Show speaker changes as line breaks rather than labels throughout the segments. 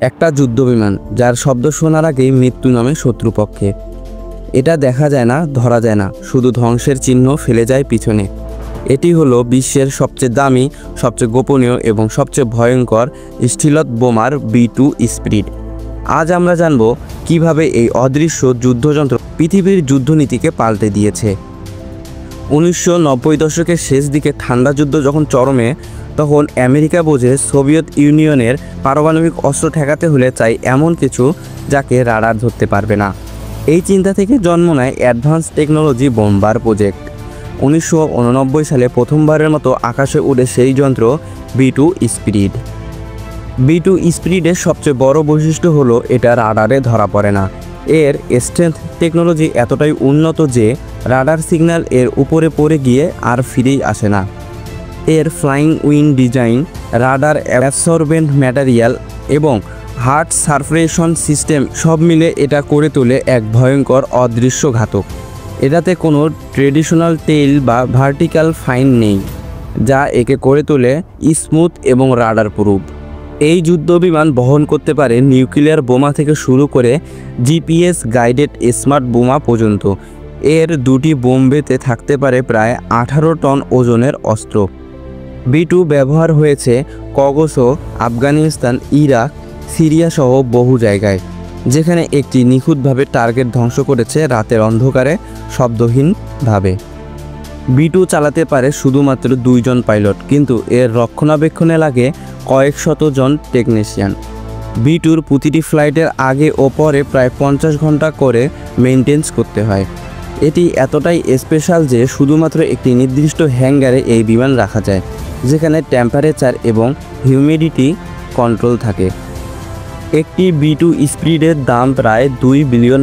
একটা যুদ্ধবিমান যার শব্দ শোনার আগেই মৃত্যু নামে শত্রুপক্ষে। এটা দেখা যায় না, ধরা যায় না, শুধু ধ্বংসের চিহ্ন ফেলে যায় পিছনে। এটি হলো বিশ্বের সবচেয়ে দামি, সবচেয়ে গোপনীয় এবং সবচেয়ে ভয়ঙ্কর স্টিলথ বোমার B2 স্পিরিট। আজ আমরা জানব কিভাবে এই অদৃশ্য যুদ্ধযন্ত্র পৃথিবীর যুদ্ধনীতিকে পাল্টে দিয়েছে। 1990 দশকের শেষ দিকে ঠান্ডা যুদ্ধ যখন চরমে, তখন আমেরিকা বোঝে সোভিয়েত ইউনিয়নের পারমাণবিক অস্ত্র ঠেকাতে হলে চাই এমন কিছু যাকে রাডার ধরতে পারবে না। এই চিন্তা থেকে জন্ম নেয় অ্যাডভান্স টেকনোলজি বোম্বার প্রজেক্ট। 1989 সালে প্রথমবারের মতো আকাশে উড়ে সেই যন্ত্র B2 স্পিরিট। B2 স্পিরিটের সবচেয়ে বড় বৈশিষ্ট্য হলো এটা রাডারে ধরা পড়ে না। এর স্ট্রেন্থ টেকনোলজি এতটাই উন্নত যে রাডার সিগন্যাল এর উপরে পড়ে গিয়ে আর ফিরেই আসে না। এর flying wing design, radar অ্যাবসর্বেন্ট material এবং হার্ড সারফেশন সিস্টেম সব মিলে এটা করে তোলে এক ভয়ঙ্কর অদৃশ্য ঘাতক। এটাতে কোনো ট্রেডিশনাল টেইল বা ভার্টিক্যাল ফাইন নেই, যা একে করে তোলে স্মুথ এবং রাডার প্রুফ। এই যুদ্ধবিমান বহন করতে পারে নিউক্লিয়ার বোমা থেকে শুরু করে GPS গাইডেড স্মার্ট বোমা পর্যন্ত। এর দুটি বোম্বেতে থাকতে পারে প্রায় 18 টন ওজনের অস্ত্র। B2 ব্যবহার হয়েছে কগসো, আফগানিস্তান, ইরাক, সিরিয়া সহ বহু জায়গায়, যেখানে একটি নিখুঁতভাবে টার্গেট ধ্বংস করেছে রাতের অন্ধকারে শব্দহীনভাবে। B2 চালাতে পারে শুধুমাত্র 2 জন পাইলট, কিন্তু এর রক্ষণাবেক্ষণে লাগে কয়েক শত জন টেকনিশিয়ান। B2-র প্রতিটি ফ্লাইটের আগে ও পরে প্রায় 50 ঘন্টা করে মেইনটেন্স করতে হয়। এটি এতটাই স্পেশাল যে শুধুমাত্র একটি নির্দিষ্ট হ্যাঙ্গারে এই বিমান রাখা যায়, যেখানে টেম্পারেচার এবং হিউমিডিটি কন্ট্রোল থাকে। একটি B2 স্পিরিটের দাম প্রায় $2 বিলিয়ন।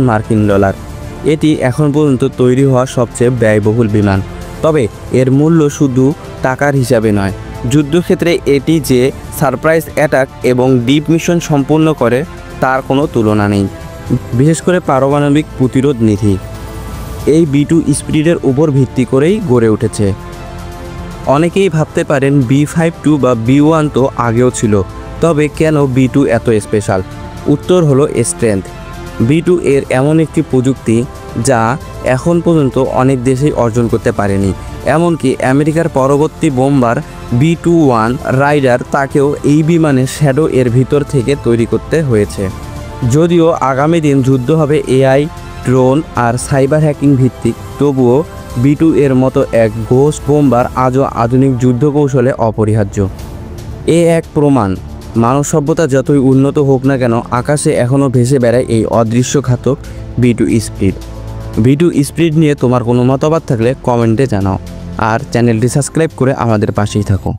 এটি এখন পর্যন্ত তৈরি হওয়া সবচেয়ে ব্যয়বহুল বিমান। তবে এর মূল্য শুধু টাকার হিসাবে নয়, যুদ্ধক্ষেত্রে এটি যে সারপ্রাইজ অ্যাটাক এবং ডিপ মিশন সম্পূর্ণ করে তার কোনো তুলনা নেই, বিশেষ করে পারমাণবিক প্রতিরোধ নীতি এই B2 স্পিরিটের উপর ভিত্তি করেই গড়ে উঠেছে। অনেকেই ভাবতে পারেন B-52 বা B-1 তো আগেও ছিল, তবে কেন B2 এত স্পেশাল? উত্তর হলো স্ট্রেংথ। B2 এর এমন একটি প্রযুক্তি যা এখন পর্যন্ত অনেক দেশেই অর্জন করতে পারেনি। এমনকি আমেরিকার পরবর্তী বোম্বার B-21 রাইডার, তাকেও এই বিমানের শ্যাডো এর ভিতর থেকে তৈরি করতে হয়েছে। যদিও আগামী দিন যুদ্ধ হবে AI, ড্রোন আর সাইবার হ্যাকিং ভিত্তিক, তবুও B2 এর মতো এক ঘোস্ট বোম্বার আজও আধুনিক যুদ্ধ কৌশলে অপরিহার্য। এক প্রমাণ, মানব সভ্যতা যতই উন্নত হোক না কেন, আকাশে এখনও ভেসে বেড়ায় এই অদৃশ্য ঘাতক B2 স্পিরিট। B2 স্পিরিট নিয়ে তোমার কোনো মতামত থাকলে কমেন্টে জানাও, আর চ্যানেলটি সাবস্ক্রাইব করে আমাদের পাশেই থাকো।